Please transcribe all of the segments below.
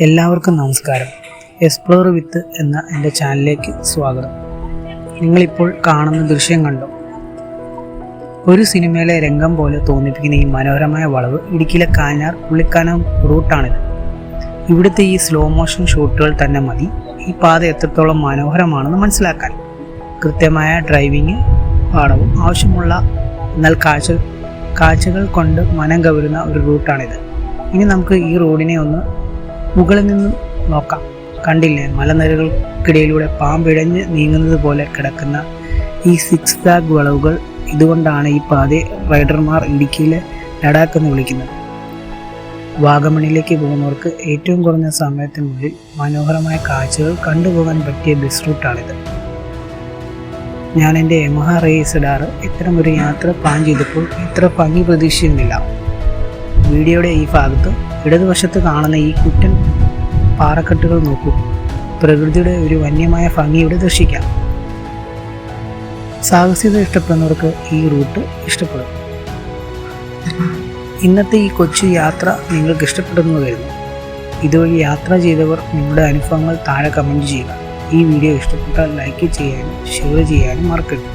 എല്ലാവർക്കും നമസ്കാരം. എക്സ്പ്ലോർ വിത്ത് എന്ന എൻ്റെ ചാനലിലേക്ക് സ്വാഗതം. നിങ്ങളിപ്പോൾ കാണുന്ന ദൃശ്യം കണ്ടോ? ഒരു സിനിമയിലെ രംഗം പോലെ തോന്നിപ്പിക്കുന്ന ഈ മനോഹരമായ വളവ് ഇടുക്കിയിലെ കാഞ്ഞാർ പുള്ളിക്കാനം റൂട്ടാണിത്. ഇവിടുത്തെ ഈ സ്ലോ മോഷൻ ഷോട്ടുകൾ തന്നെ മതി ഈ പാത എത്രത്തോളം മനോഹരമാണെന്ന് മനസ്സിലാക്കാൻ. കൃത്യമായ ഡ്രൈവിംഗ് പാഠവും ആവശ്യമുള്ള എന്നാൽ കാഴ്ചകൾ കൊണ്ട് മനം കവരുന്ന ഒരു റൂട്ടാണിത്. ഇനി നമുക്ക് ഈ റോഡിനെ ഒന്ന് മുകളിൽ നിന്നും നോക്കാം. കണ്ടില്ലേ, മലനിരകൾക്കിടയിലൂടെ പാമ്പിഴഞ്ഞ് നീങ്ങുന്നത് പോലെ കിടക്കുന്ന ഈ സിക്സ് ബാഗ് വളവുകൾ. ഇതുകൊണ്ടാണ് ഈ പാതയെ റൈഡർമാർ ഇടുക്കിയിലെ ലഡാക്ക് എന്ന് വിളിക്കുന്നത്. വാഗമണിലേക്ക് പോകുന്നവർക്ക് ഏറ്റവും കുറഞ്ഞ സമയത്തിനുള്ളിൽ മനോഹരമായ കാഴ്ചകൾ കണ്ടുപോകാൻ പറ്റിയ ബസ് റൂട്ടാണിത്. ഞാൻ എൻ്റെ യമഹ റേസ് ഡാർ ഇത്തരമൊരു യാത്ര പ്ലാൻ ചെയ്തപ്പോൾ ഇത്ര ഭംഗി പ്രതീക്ഷിച്ചിരുന്നില്ല. വീഡിയോയുടെ ഈ ഭാഗത്ത് ഇടതുവശത്ത് കാണുന്ന ഈ കുറ്റൻ പാറക്കെട്ടുകൾ നോക്കൂ. പ്രകൃതിയുടെ ഒരു വന്യമായ ഭംഗി ഇവിടെ ദർശിക്കാം. സാഹസികത ഇഷ്ടപ്പെടുന്നവർക്ക് ഈ റൂട്ട് ഇഷ്ടപ്പെടും. ഇന്നത്തെ ഈ കൊച്ചു യാത്ര നിങ്ങൾക്ക് ഇഷ്ടപ്പെടുന്നു വരുന്നു. ഇതുവഴി യാത്ര ചെയ്തവർ നിങ്ങളുടെ അനുഭവങ്ങൾ താഴെ കമൻറ്റ് ചെയ്യുക. ഈ വീഡിയോ ഇഷ്ടപ്പെട്ടാൽ ലൈക്ക് ചെയ്യാനും ഷെയർ ചെയ്യാനും മറക്കരുത്.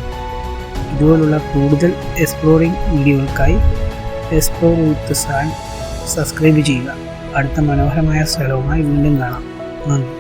ഇതുപോലുള്ള കൂടുതൽ എക്സ്പ്ലോറിംഗ് വീഡിയോകൾക്കായി എക്സ്പ്ലോർ വിത്ത് സബ്സ്ക്രൈബ് ചെയ്യുക. അടുത്ത മനോഹരമായ സ്ഥലവുമായി വീണ്ടും കാണാം. നന്ദി.